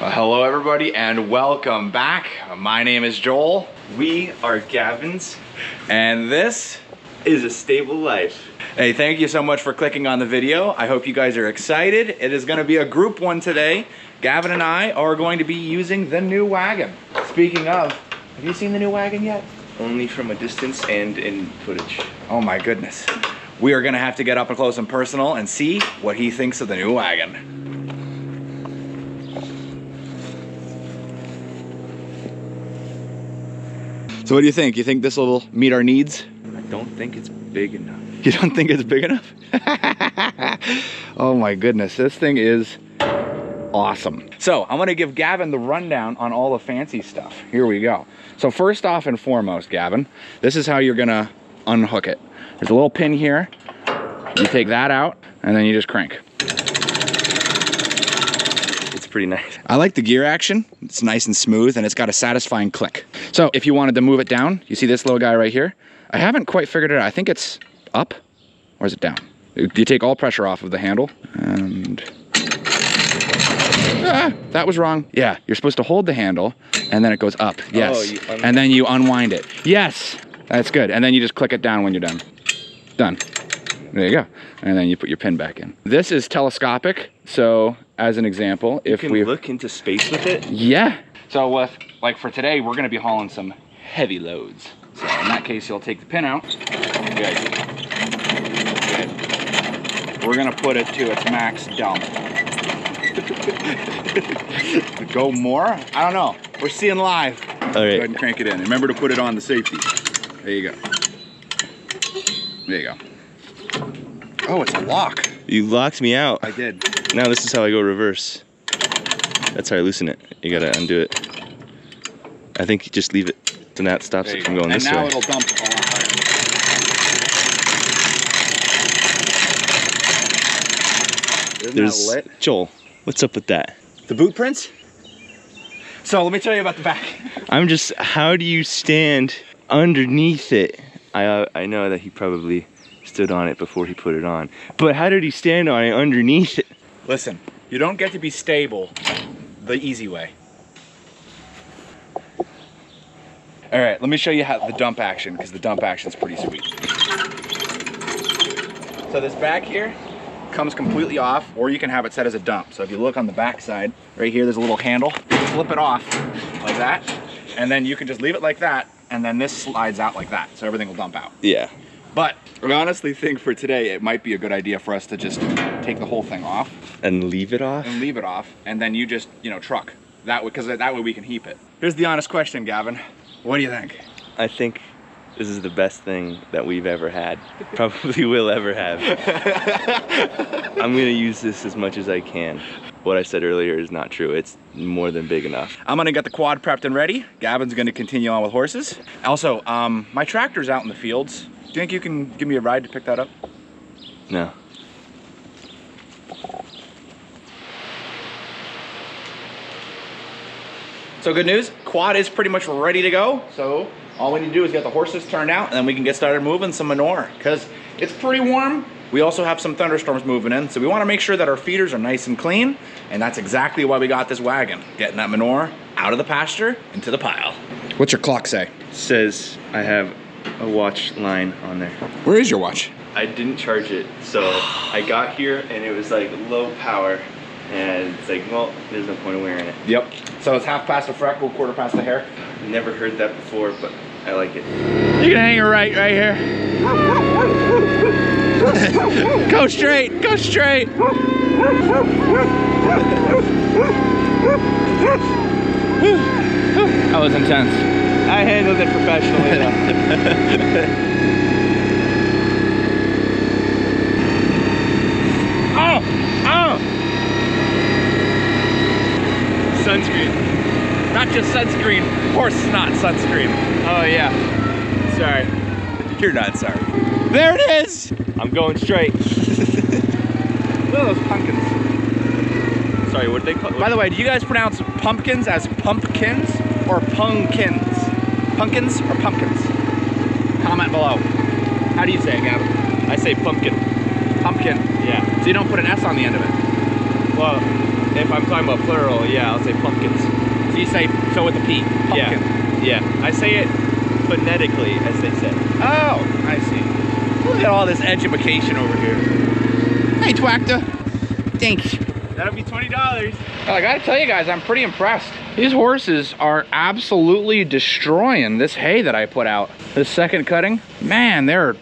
Well, hello everybody and welcome back. My name is Joel. We are Gavin's. And this is A Stable Life. Hey, thank you so much for clicking on the video. I hope you guys are excited. It is going to be a group one today. Gavin and I are going to be using the new wagon. Speaking of, have you seen the new wagon yet? Only from a distance and in footage. Oh my goodness. We are going to have to get up and close and personal and see what he thinks of the new wagon. So what do you think? You think this will meet our needs? I don't think it's big enough. You don't think it's big enough? Oh my goodness, this thing is awesome. So I'm gonna give Gavin the rundown on all the fancy stuff. Here we go. So first off and foremost, Gavin, this is how you're gonna unhook it. There's a little pin here. You take that out and then you just crank. It's pretty nice. I like the gear action. It's nice and smooth and it's got a satisfying click. So if you wanted to move it down, you see this little guy right here? I haven't quite figured it out. I think it's up, or is it down? You take all pressure off of the handle and... that was wrong. Yeah, you're supposed to hold the handle and then it goes up. Yes. Oh, and then you unwind it. Yes, that's good. And then you just click it down when you're done. Done. There you go. And then you put your pin back in. This is telescopic. So as an example, if we look into space with it. Yeah. So with, like for today, we're gonna be hauling some heavy loads. So in that case, you'll take the pin out. Good. Good. We're gonna put it to its max dump. Go more? I don't know. We're seeing live. All right. Go ahead and crank it in. Remember to put it on the safety. There you go. There you go. Oh, it's a lock. You locked me out. I did. Now this is how I go reverse. That's how I loosen it. You gotta undo it. I think you just leave it. Then that stops it from going this way. And now it'll dump a lot higher. Isn't that lit? Joel, what's up with that? The boot prints? So let me tell you about the back. How do you stand underneath it? I know that he probably stood on it before he put it on. But how did he stand on it underneath it? Listen, you don't get to be stable the easy way. All right, let me show you how the dump action, because the dump action is pretty sweet. So this back here comes completely off, or you can have it set as a dump. So if you look on the back side, right here, there's a little handle. You flip it off like that, and then you can just leave it like that, and then this slides out like that, so everything will dump out. Yeah. But I honestly think for today, it might be a good idea for us to just take the whole thing off. And leave it off? And leave it off, and then you just, truck. That way, because that way we can heap it. Here's the honest question, Gavin. What do you think? I think this is the best thing that we've ever had. Probably will ever have. I'm gonna use this as much as I can. What I said earlier is not true. It's more than big enough. I'm gonna get the quad prepped and ready. Gavin's gonna continue on with horses. Also, my tractor's out in the fields. Do you think you can give me a ride to pick that up? No. So good news, quad is pretty much ready to go. So all we need to do is get the horses turned out and then we can get started moving some manure because it's pretty warm. We also have some thunderstorms moving in. So we wanna make sure that our feeders are nice and clean. And that's exactly why we got this wagon, getting that manure out of the pasture into the pile. What's your clock say? It says I have a watch line on there. Where is your watch? I didn't charge it. So I got here and it was like low power. And it's like, well, there's no point of wearing it. Yep. So it's half past the freckle, quarter past the hair. Never heard that before, but I like it. You can hang it right here. Go straight, go straight. That was intense. I handled it professionally though. Oh! Oh! Sunscreen. Not just sunscreen, horse snot sunscreen. Oh yeah. Sorry. You're not sorry. There it is! I'm going straight. Look at those pumpkins. Sorry, what did they call? By the way, do you guys pronounce pumpkins as pumpkins or punkins? Pumpkins or pumpkins? Comment below. How do you say it, Gavin? I say pumpkin. Pumpkin. Yeah. So you don't put an S on the end of it? Well, If I'm talking about plural, yeah, I'll say pumpkins. So you say, so with the P, pumpkin. Yeah. I say it phonetically, as they say. Oh, I see. Look at all this education over here. Hey, Twacta. Thanks. That'll be $20. Well, I gotta tell you guys, I'm pretty impressed. These horses are absolutely destroying this hay that I put out. This second cutting, man, they're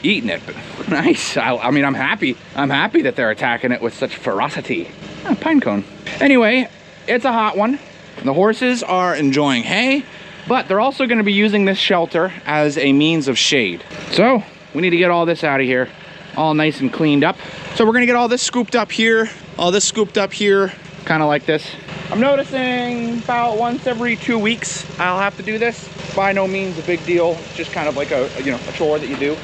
eating it, but nice. I mean, I'm happy. I'm happy that they're attacking it with such ferocity. Oh, pine cone. Anyway, it's a hot one. The horses are enjoying hay, but they're also gonna be using this shelter as a means of shade. So we need to get all this out of here, all nice and cleaned up. So we're gonna get all this scooped up here, all this scooped up here, kind of like this. I'm noticing about once every 2 weeks I'll have to do this. By no means a big deal. It's just kind of like a chore that you do.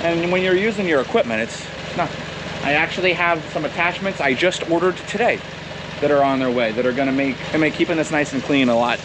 And when you're using your equipment, it's nothing. I actually have some attachments I just ordered today that are on their way that are gonna make keeping this nice and clean a lot,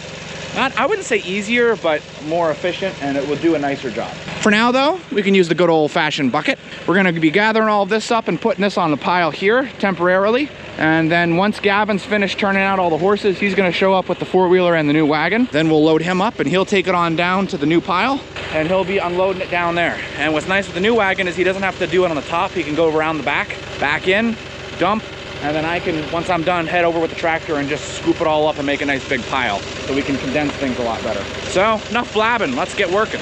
I wouldn't say easier, but more efficient, and it will do a nicer job. For now though, we can use the good old-fashioned bucket. We're gonna be gathering all of this up and putting this on the pile here temporarily. And then once Gavin's finished turning out all the horses, he's gonna show up with the four-wheeler and the new wagon. Then we'll load him up and he'll take it on down to the new pile and he'll be unloading it down there. And what's nice with the new wagon is he doesn't have to do it on the top. He can go around the back in, dump, and then I can, once I'm done, head over with the tractor and just scoop it all up and make a nice big pile so we can condense things a lot better. So, enough blabbing, let's get working.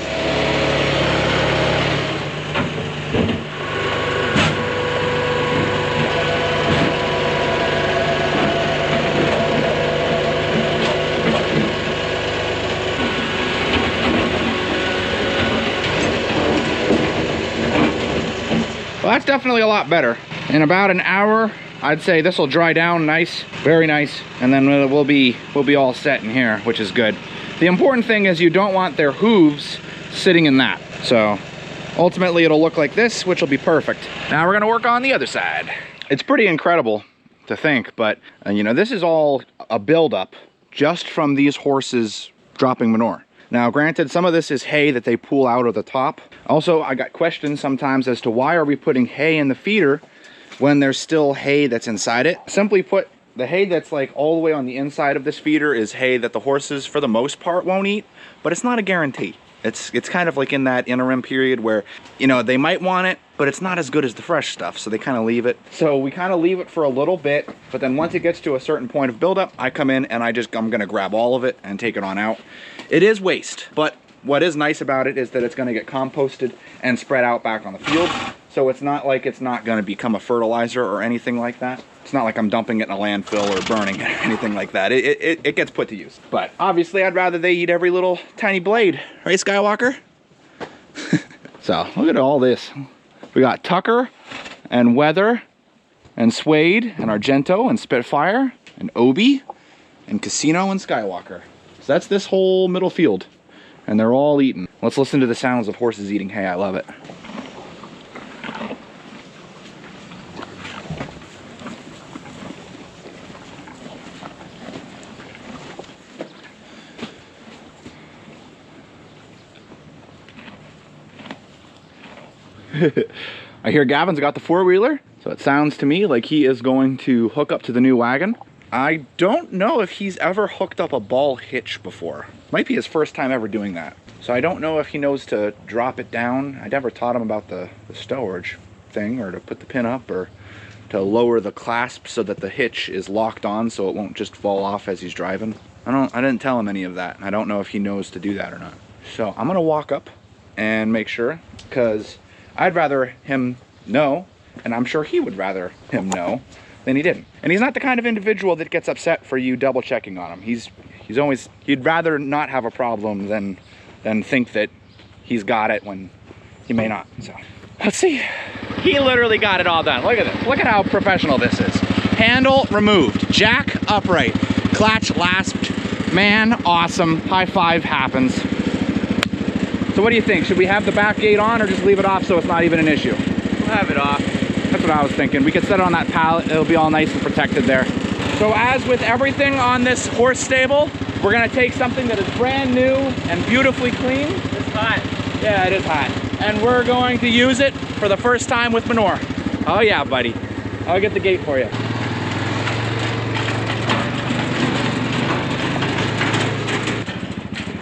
Well, that's definitely a lot better. In about an hour, I'd say this will dry down nice, very nice, and then we'll be all set in here, which is good. The important thing is you don't want their hooves sitting in that. So ultimately it'll look like this, which will be perfect. Now we're gonna work on the other side. It's pretty incredible to think, but you know, this is all a buildup just from these horses dropping manure. Now, granted, some of this is hay that they pull out of the top. Also, I got questions sometimes as to why are we putting hay in the feeder when there's still hay that's inside it. Simply put, the hay that's like all the way on the inside of this feeder is hay that the horses for the most part won't eat, but it's not a guarantee. It's kind of like in that interim period where, you know, they might want it, but it's not as good as the fresh stuff, so they kind of leave it. So we kind of leave it for a little bit, but then once it gets to a certain point of buildup, I come in and I'm gonna grab all of it and take it on out. It is waste, but what is nice about it is that it's gonna get composted and spread out back on the field. So it's not like it's not gonna become a fertilizer or anything like that. It's not like I'm dumping it in a landfill or burning it or anything like that. It gets put to use. But obviously I'd rather they eat every little tiny blade. Right, Skywalker? So look at all this. We got Tucker and Weather and Suede and Argento and Spitfire and Obi and Casino and Skywalker. So that's this whole middle field. And they're all eating. Let's listen to the sounds of horses eating hay. I love it. I hear Gavin's got the four-wheeler, so it sounds to me like he is going to hook up to the new wagon. I don't know if he's ever hooked up a ball hitch before. Might be his first time ever doing that. So I don't know if he knows to drop it down. I never taught him about the stowage thing, or to put the pin up, or to lower the clasp so that the hitch is locked on so it won't just fall off as he's driving. I didn't tell him any of that. I don't know if he knows to do that or not. So I'm gonna walk up and make sure, because I'd rather him know, and I'm sure he would rather him know, than he didn't. And he's not the kind of individual that gets upset for you double checking on him. He'd rather not have a problem than think that he's got it when he may not. So let's see. He literally got it all done. Look at this. Look at how professional this is. Handle removed, jack upright, clutch lasped. Man, awesome. High five happens. So what do you think? Should we have the back gate on or just leave it off so it's not even an issue? We'll have it off. That's what I was thinking. We could set it on that pallet. It'll be all nice and protected there. So as with everything on this horse stable, we're gonna take something that is brand new and beautifully clean. It's hot. Yeah, it is hot. And we're going to use it for the first time with Manure. Oh yeah, buddy. I'll get the gate for you.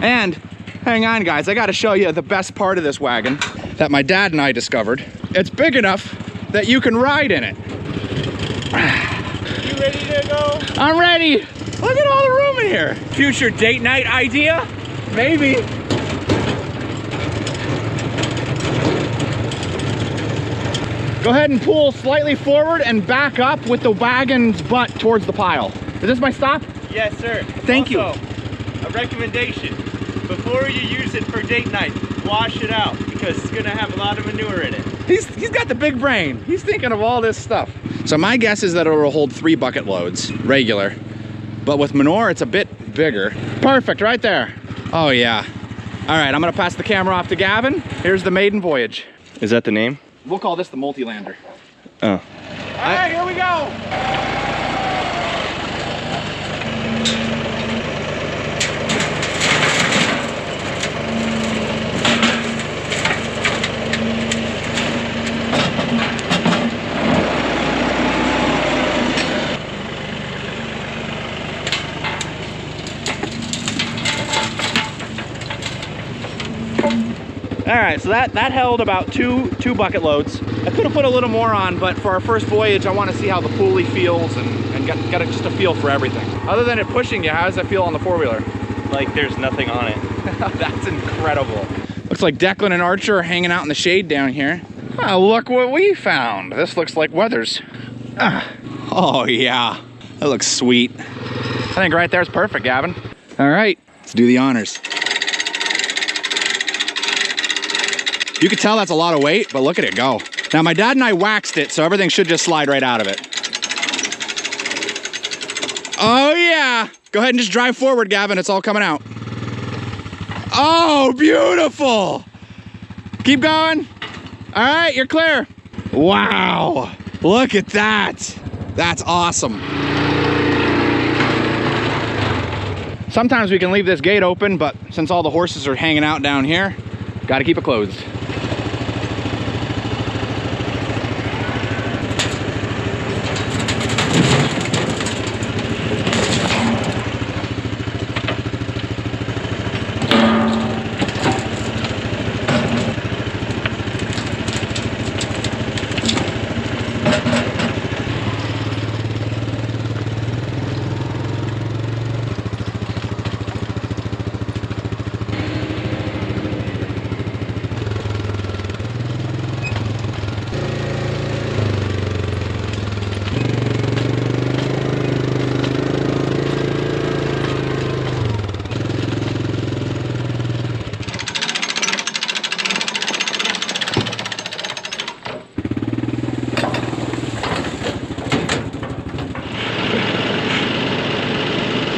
And hang on guys, I gotta show you the best part of this wagon that my dad and I discovered. It's big enough that you can ride in it. You ready to go? I'm ready. Look at all the room in here. Future date night idea? Maybe. Go ahead and pull slightly forward and back up with the wagon's butt towards the pile. Is this my stop? Yes, sir. Thank you. Also, a recommendation. Before you use it for date night, wash it out because it's gonna have a lot of manure in it. He's got the big brain. He's thinking of all this stuff. So my guess is that it'll hold 3 bucket loads, regular. But with manure, it's a bit bigger. Perfect, right there. Oh yeah. All right, I'm gonna pass the camera off to Gavin. Here's the maiden voyage. Is that the name? We'll call this the multi-lander. Oh. All right, here we go. All right, so that held about two bucket loads. I could have put a little more on, but for our first voyage, I want to see how the pulley feels and get just a feel for everything. Other than it pushing you, how does that feel on the four-wheeler? Like there's nothing on it. That's incredible. Looks like Declan and Archer are hanging out in the shade down here. Oh, look what we found. This looks like Weathers. Oh yeah, that looks sweet. I think right there's perfect, Gavin. All right, let's do the honors. You can tell that's a lot of weight, but look at it go. Now my dad and I waxed it, so everything should just slide right out of it. Oh yeah. Go ahead and just drive forward, Gavin. It's all coming out. Oh, beautiful. Keep going. All right, you're clear. Wow. Look at that. That's awesome. Sometimes we can leave this gate open, but since all the horses are hanging out down here, got to keep it closed.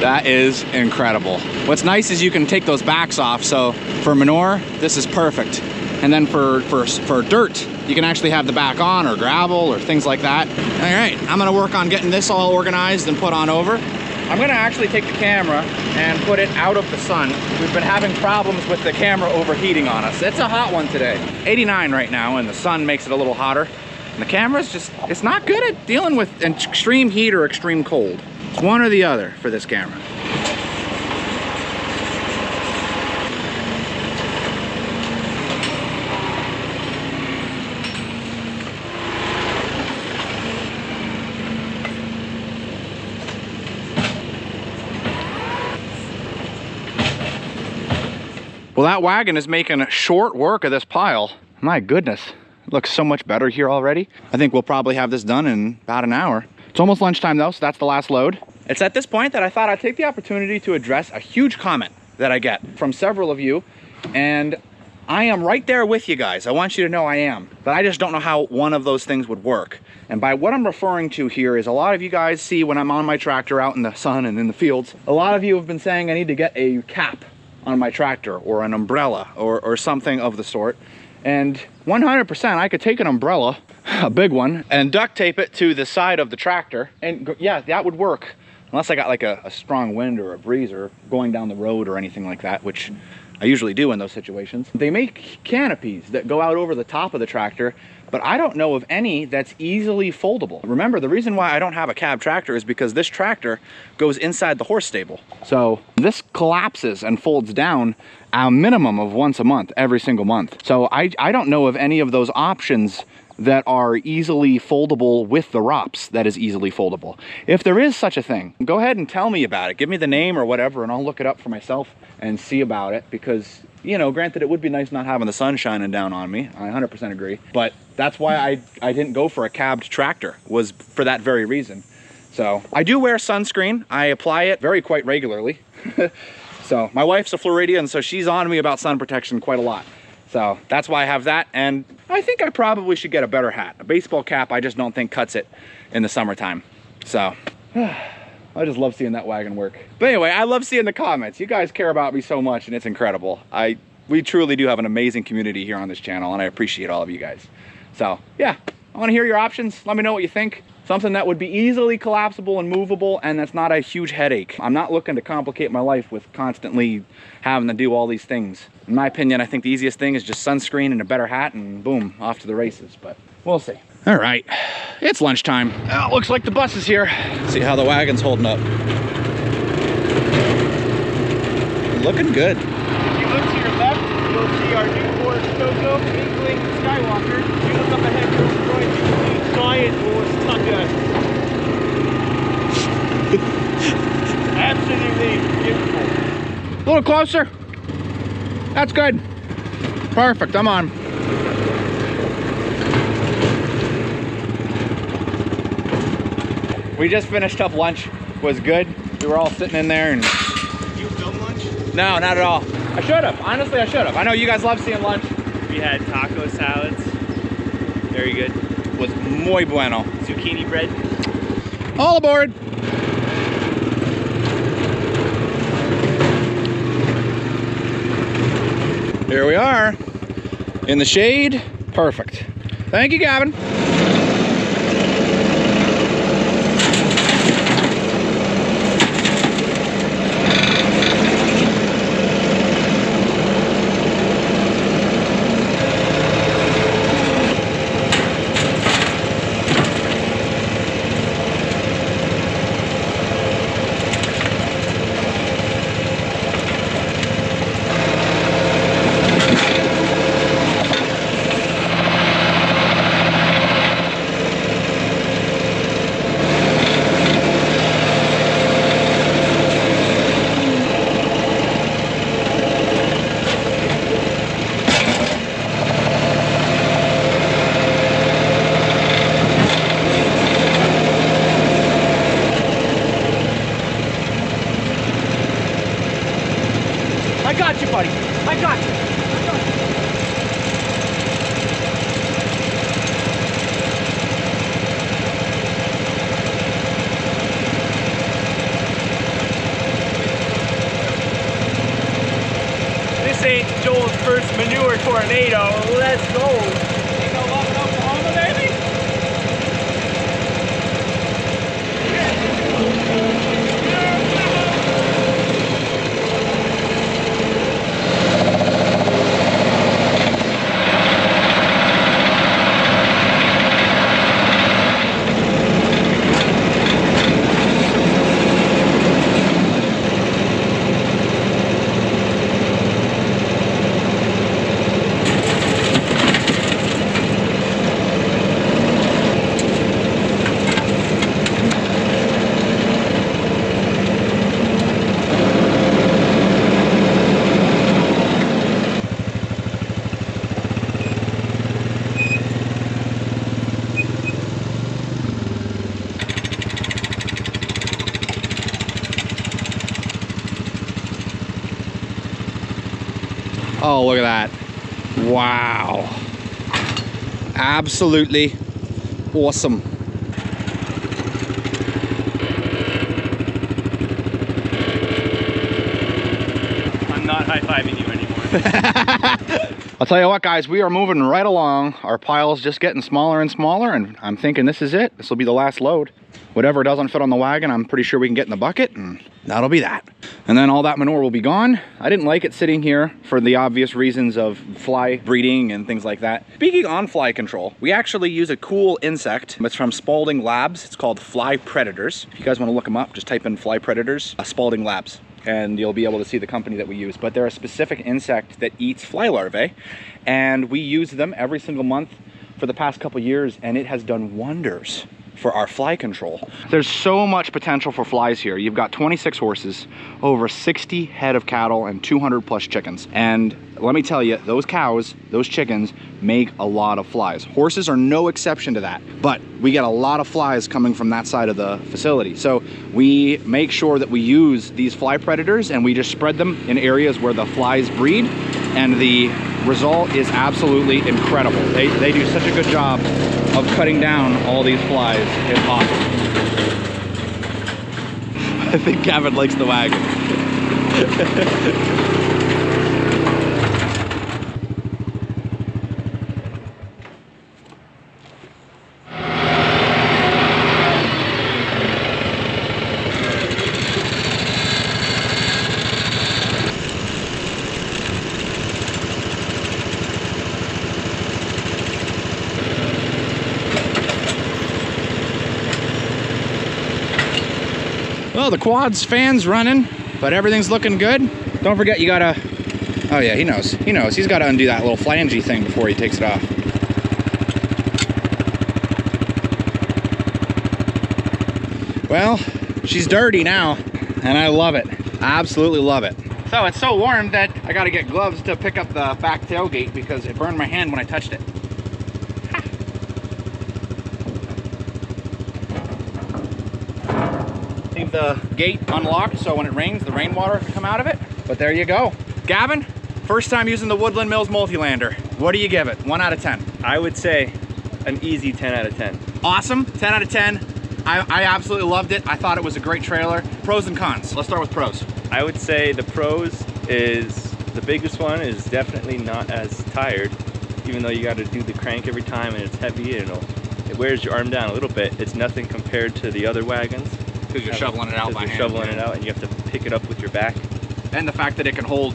That is incredible. What's nice is you can take those backs off. So for manure, this is perfect. And then for dirt, you can actually have the back on or gravel or things like that. All right, I'm gonna work on getting this all organized and put on over. I'm gonna actually take the camera and put it out of the sun. We've been having problems with the camera overheating on us. It's a hot one today. 89 right now, and the sun makes it a little hotter. And the camera's just, it's not good at dealing with extreme heat or extreme cold. It's one or the other for this camera. Well, that wagon is making short work of this pile. My goodness, it looks so much better here already. I think we'll probably have this done in about an hour. It's almost lunchtime though, so that's the last load. It's at this point that I thought I'd take the opportunity to address a huge comment that I get from several of you, and I am right there with you guys. I want you to know I am, but I just don't know how one of those things would work. And by what I'm referring to here is a lot of you guys see when I'm on my tractor out in the sun and in the fields, a lot of you have been saying I need to get a cap on my tractor or an umbrella or something of the sort. And 100% I could take an umbrella, a big one, and duct tape it to the side of the tractor, and yeah, that would work. Unless I got like a strong wind or a breeze or going down the road or anything like that, which I usually do in those situations. They make canopies that go out over the top of the tractor but I don't know of any that's easily foldable. Remember, the reason why I don't have a cab tractor is because this tractor goes inside the horse stable. So this collapses and folds down a minimum of once a month, every single month. So I don't know of any of those options that are easily foldable with the ROPS that is easily foldable. If there is such a thing, go ahead and tell me about it. Give me the name or whatever, and I'll look it up for myself and see about it, because, you know, granted, it would be nice not having the sun shining down on me. I 100% agree. But that's why I didn't go for a cabbed tractor, was for that very reason. So I do wear sunscreen. I apply it quite regularly. So my wife's a Floridian, so she's on me about sun protection quite a lot. So that's why I have that, and I think I probably should get a better hat. A baseball cap, I just don't think cuts it in the summertime. So I just love seeing that wagon work. But anyway, I love seeing the comments. You guys care about me so much, and it's incredible. We truly do have an amazing community here on this channel, and I appreciate all of you guys. So yeah, I want to hear your options. Let me know what you think. Something that would be easily collapsible and movable, and that's not a huge headache. I'm not looking to complicate my life with constantly having to do all these things. In my opinion, I think the easiest thing is just sunscreen and a better hat, and boom, off to the races, but we'll see. All right, it's lunchtime. Oh, looks like the bus is here. See how the wagon's holding up. Looking good. If you look to your left, you'll see our new Ford Coco, Inkling, Skywalker. If you look up ahead, you'll going to see giant horse Tucker. Absolutely beautiful. A little closer. That's good. Perfect, I'm on. We just finished up lunch. Was good. We were all sitting in there and... You film lunch? No, not at all. I should have. Honestly, I should have. I know you guys love seeing lunch. We had taco salads. Very good. Was muy bueno. Zucchini bread. All aboard. Here we are in the shade. Perfect. Thank you, Gavin. I got you, buddy. I got you. This ain't Joel's first manure tornado. Let's go. Ain't no love in Oklahoma, baby. Oh, look at that. Wow. Absolutely awesome. I'm not high-fiving you anymore. I'll tell you what, guys, we are moving right along. Our pile's just getting smaller and smaller, and I'm thinking this is it. This will be the last load. Whatever doesn't fit on the wagon, I'm pretty sure we can get in the bucket, and that'll be that. And then all that manure will be gone. I didn't like it sitting here for the obvious reasons of fly breeding and things like that. Speaking on fly control, we actually use a cool insect. It's from Spalding Labs. It's called fly predators. If you guys want to look them up, just type in fly predators, Spalding Labs, and you'll be able to see the company that we use. But they're a specific insect that eats fly larvae, and we use them every single month for the past couple years, and it has done wonders for our fly control. There's so much potential for flies here. You've got 26 horses, over 60 head of cattle, and 200 plus chickens. And let me tell you, those cows, those chickens make a lot of flies. Horses are no exception to that, but we get a lot of flies coming from that side of the facility. So we make sure that we use these fly predators and we just spread them in areas where the flies breed, and the result is absolutely incredible. They do such a good job of cutting down all these flies. It's awesome. I think Gavin likes the wagon. Well, the quad's fan's running, but everything's looking good. Don't forget, you gotta, oh yeah, he knows. He's gotta undo that little flangey thing before he takes it off. Well, she's dirty now, and I love it. I absolutely love it. So it's so warm that I gotta get gloves to pick up the back tailgate because it burned my hand when I touched it. Leave the gate unlocked so when it rains, the rainwater can come out of it. But there you go. Gavin, first time using the Woodland Mills Multilander. What do you give it? 1 out of 10. I would say an easy 10 out of 10. Awesome, 10 out of 10. I absolutely loved it. I thought it was a great trailer. Pros and cons. Let's start with pros. I would say the pros is, the biggest one is definitely not as tired, even though you got to do the crank every time and it's heavy and it wears your arm down a little bit. It's nothing compared to the other wagons. Because you're shoveling it out by hand. You're shoveling it out and you have to pick it up with your back. And the fact that it can hold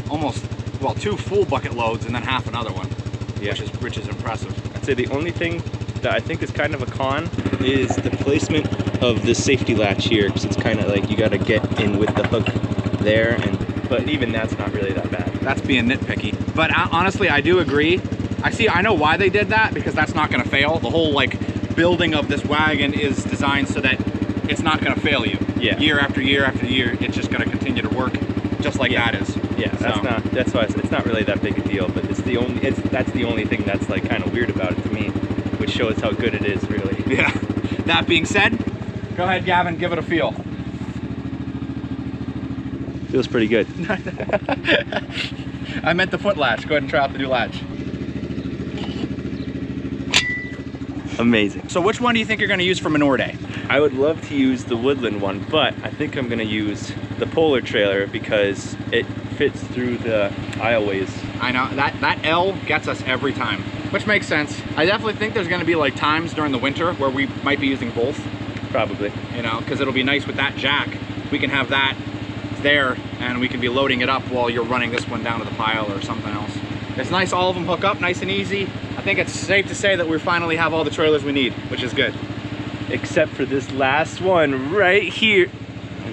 almost, well, 2 full bucket loads and then half another one, yeah, which is impressive. I'd say the only thing that I think is kind of a con is the placement of the safety latch here, because it's kind of like you got to get in with the hook there, but even that's not really that bad. That's being nitpicky. But honestly, I do agree. I know why they did that, because that's not going to fail. The whole building of this wagon is designed so that it's not going to fail you. Yeah. Year after year after year, it's just going to continue to work just like that is. Yeah, that's why it's not really that big a deal, but that's the only thing that's kind of weird about it to me, which shows how good it is, really. Yeah. That being said, go ahead, Gavin, give it a feel. Feels pretty good. I meant the foot latch. Go ahead and try out the new latch. Amazing. So which one do you think you're going to use for Manure Day? I would love to use the Woodland one, but I think I'm going to use the Polar trailer because it fits through the aisleways. I know, that L gets us every time, which makes sense. I definitely think there's going to be times during the winter where we might be using both. Probably. Because it'll be nice with that jack. We can have that there and we can be loading it up while you're running this one down to the pile or something else. It's nice, all of them hook up nice and easy. I think it's safe to say that we finally have all the trailers we need, which is good. Except for this last one right here.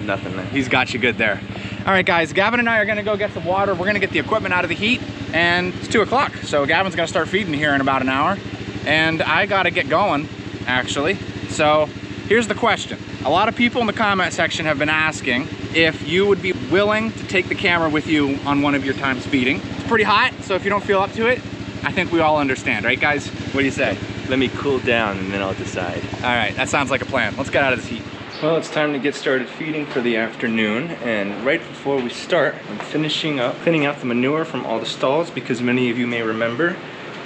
Nothing there. He's got you good there. All right, guys, Gavin and I are gonna go get some water. We're gonna get the equipment out of the heat, and it's 2 o'clock. So Gavin's gonna start feeding here in about an hour. And I gotta get going, actually. So here's the question. A lot of people in the comment section have been asking if you would be willing to take the camera with you on one of your times feeding. It's pretty hot, so if you don't feel up to it, I think we all understand, right, guys? What do you say? Let me cool down and then I'll decide. All right, that sounds like a plan. Let's get out of this heat. Well, it's time to get started feeding for the afternoon, and right before we start, I'm finishing up cleaning out the manure from all the stalls, because many of you may remember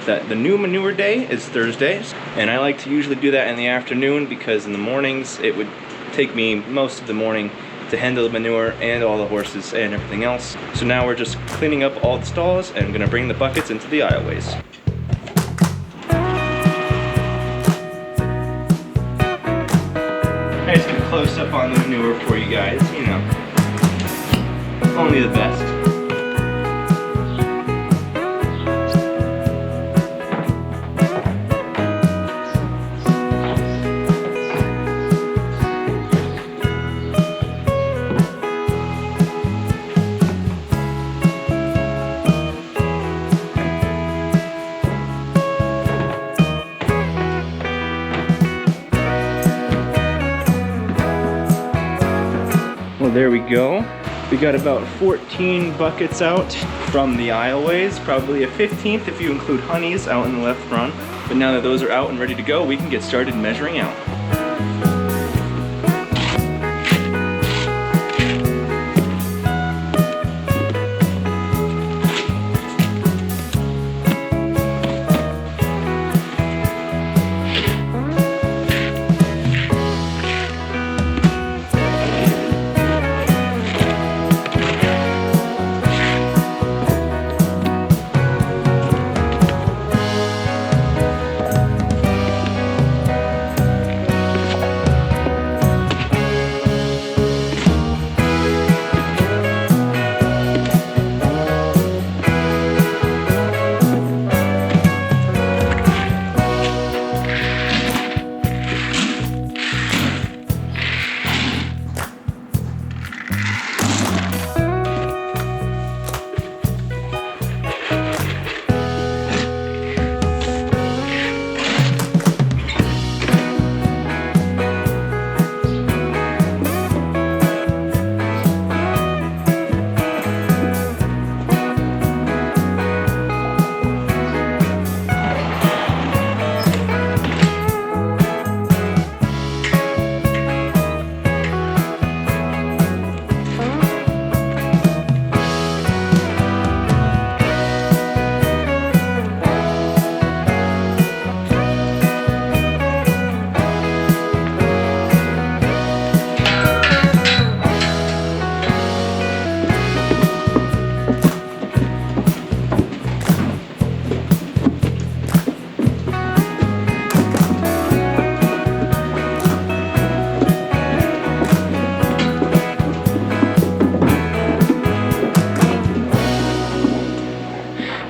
that the new manure day is Thursdays, and I like to usually do that in the afternoon because in the mornings it would take me most of the morning to handle the manure and all the horses and everything else. So now we're just cleaning up all the stalls and I'm gonna bring the buckets into the aisleways. I just get a close up on the manure for you guys, you know. Only the best. Well, there we go. We got about 14 buckets out from the aisleways, probably a 15th if you include honeys out in the left run. But now that those are out and ready to go, we can get started measuring out.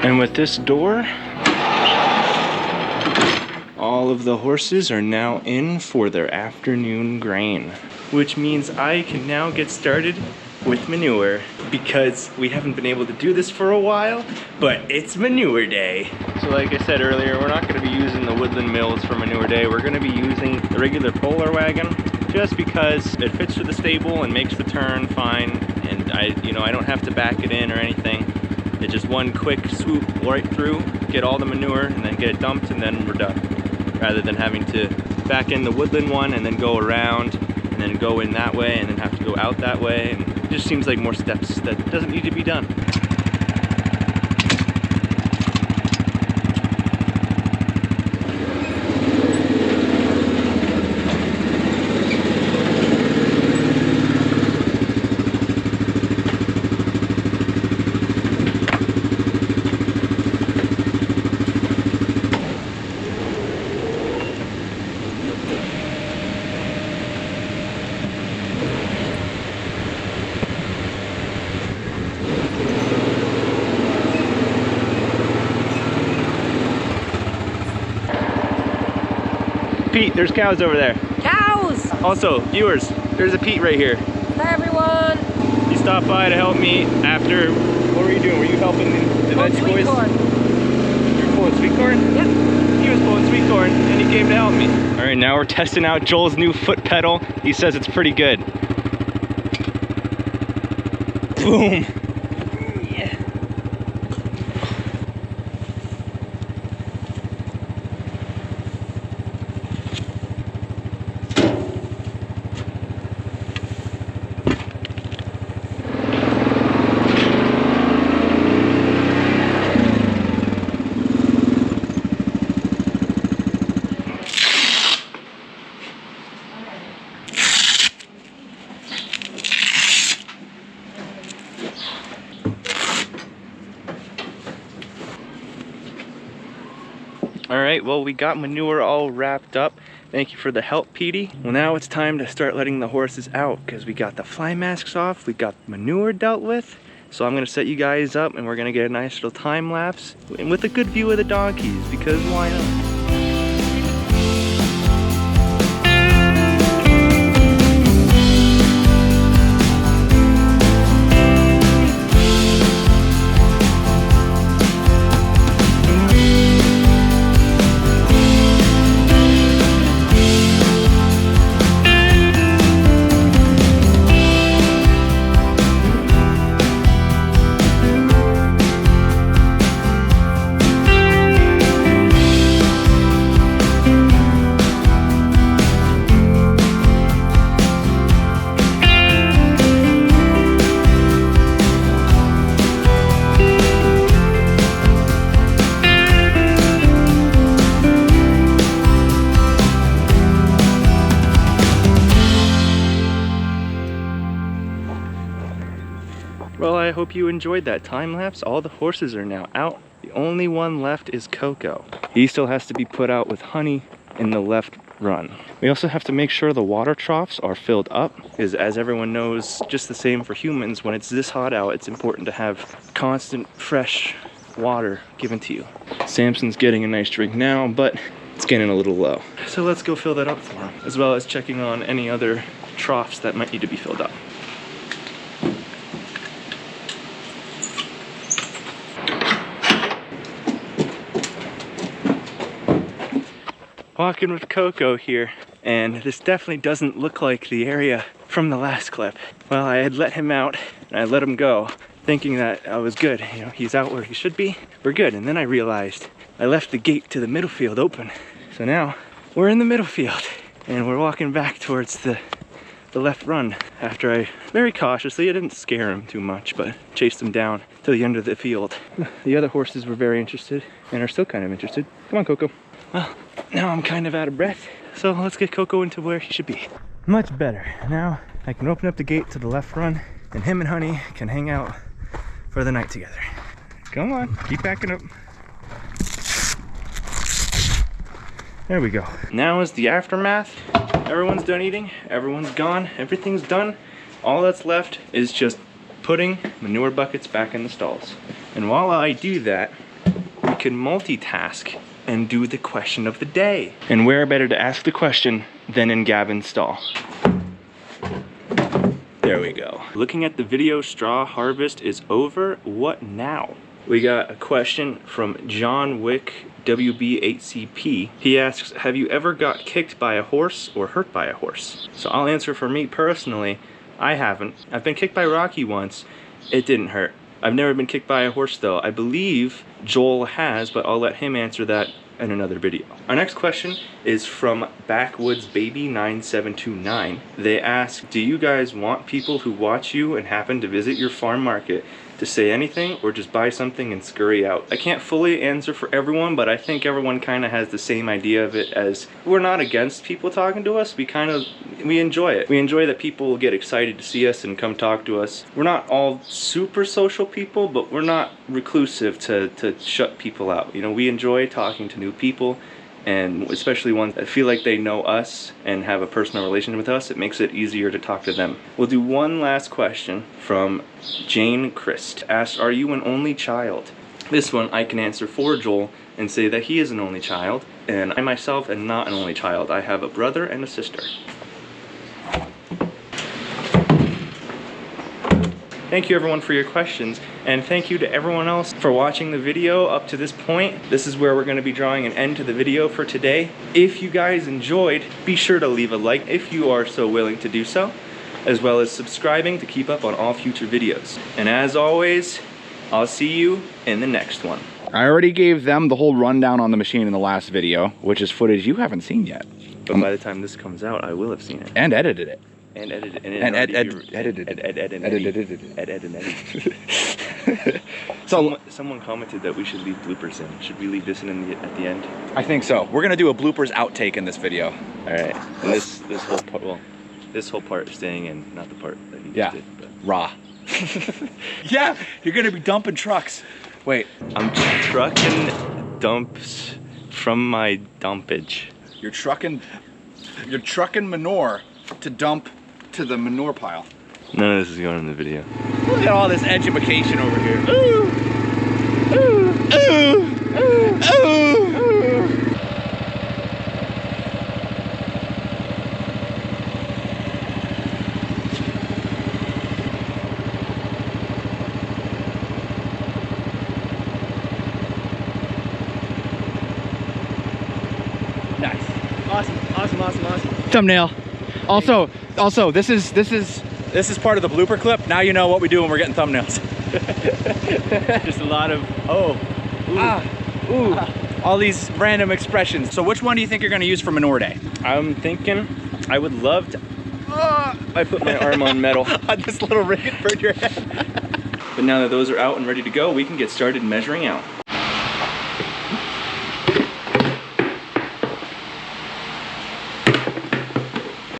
And with this door, all of the horses are now in for their afternoon grain, which means I can now get started with manure because we haven't been able to do this for a while, but it's manure day. So like I said earlier, we're not going to be using the Woodland Mills for manure day. We're going to be using the regular Polar Wagon just because it fits to the stable and makes the turn fine, and I don't have to back it in or anything. It's just one quick swoop right through, get all the manure, and then get it dumped, and then we're done. Rather than having to back in the Woodland one and then go around and then go in that way and then have to go out that way. And it just seems like more steps that doesn't need to be done. Pete, there's cows over there. Cows! Also, viewers, there's a Pete right here. Hi everyone! He stopped by to help me after, what were you doing? Were you helping the veg boys? Sweet corn. You were pulling sweet corn? Yep. He was pulling sweet corn and he came to help me. All right, now we're testing out Joel's new foot pedal. He says it's pretty good. Boom. Yeah. All right, well, we got manure all wrapped up. Thank you for the help, Petey. Well, now it's time to start letting the horses out because we got the fly masks off, we got manure dealt with. So I'm gonna set you guys up and we're gonna get a nice little time lapse and with a good view of the donkeys because why not? Well, I hope you enjoyed that time lapse. All the horses are now out. The only one left is Coco. He still has to be put out with honey in the left run. We also have to make sure the water troughs are filled up, because as everyone knows, just the same for humans, when it's this hot out, it's important to have constant fresh water given to you. Samson's getting a nice drink now, but it's getting a little low. So let's go fill that up for him, as well as checking on any other troughs that might need to be filled up. Walking with Coco here, and this definitely doesn't look like the area from the last clip. Well, I had let him out and I let him go thinking that I was good. You know, he's out where he should be, we're good. And then I realized I left the gate to the middle field open. So now we're in the middle field and we're walking back towards the left run after I very cautiously, I didn't scare him too much, but chased him down to the end of the field. The other horses were very interested and are still kind of interested. Come on, Coco. Well, now I'm kind of out of breath, so let's get Coco into where he should be. Much better. Now I can open up the gate to the left run and him and Honey can hang out for the night together. Come on, keep backing up. There we go. Now is the aftermath. Everyone's done eating, everyone's gone, everything's done. All that's left is just putting manure buckets back in the stalls. And while I do that, we can multitask and do the question of the day. And where better to ask the question than in Gavin's stall? There we go. Looking at the video, straw harvest is over. What now? We got a question from John Wick WB8CP. He asks, have you ever got kicked by a horse or hurt by a horse? So I'll answer for me personally, I haven't. I've been kicked by Rocky once. It didn't hurt. I've never been kicked by a horse though. I believe Joel has, but I'll let him answer that in another video. Our next question is from BackwoodsBaby9729. They ask, do you guys want people who watch you and happen to visit your farm market to say anything or just buy something and scurry out? I can't fully answer for everyone, but I think everyone kind of has the same idea of it, as we're not against people talking to us. We enjoy it. We enjoy that people get excited to see us and come talk to us. We're not all super social people, but we're not reclusive to shut people out. You know, we enjoy talking to new people, and especially ones that feel like they know us and have a personal relation with us. It makes it easier to talk to them. We'll do one last question from Jane Christ. Asked, are you an only child? This one I can answer for Joel and say that he is an only child, and I myself am not an only child. I have a brother and a sister. Thank you everyone for your questions, and thank you to everyone else for watching the video up to this point. This is where we're going to be drawing an end to the video for today. If you guys enjoyed, be sure to leave a like if you are so willing to do so, as well as subscribing to keep up on all future videos. And as always, I'll see you in the next one. I already gave them the whole rundown on the machine in the last video, which is footage you haven't seen yet. But by the time this comes out, I will have seen it. And edited it. And edited it. So someone commented that we should leave bloopers in. Should we leave this in at the end? I think so. We're gonna do a bloopers outtake in this video. All right. And this whole part, well, this whole part is staying in, not the part that you just did. But. Raw. Yeah, you're gonna be dumping trucks. Wait. I'm trucking dumps from my dumpage. You're trucking You're trucking manure to dump to the manure pile. None of this is going in the video. Look at all this education over here. Ooh. Ooh. Ooh. Ooh. Ooh. Nice. Awesome, awesome, awesome, awesome. Thumbnail. Also, this is part of the blooper clip. Now you know what we do when we're getting thumbnails. Just a lot of, All these random expressions. So which one do you think you're gonna use for manure day? I'm thinking I would love to. I put my arm on metal. This little rig for your head. But now that those are out and ready to go, we can get started measuring out.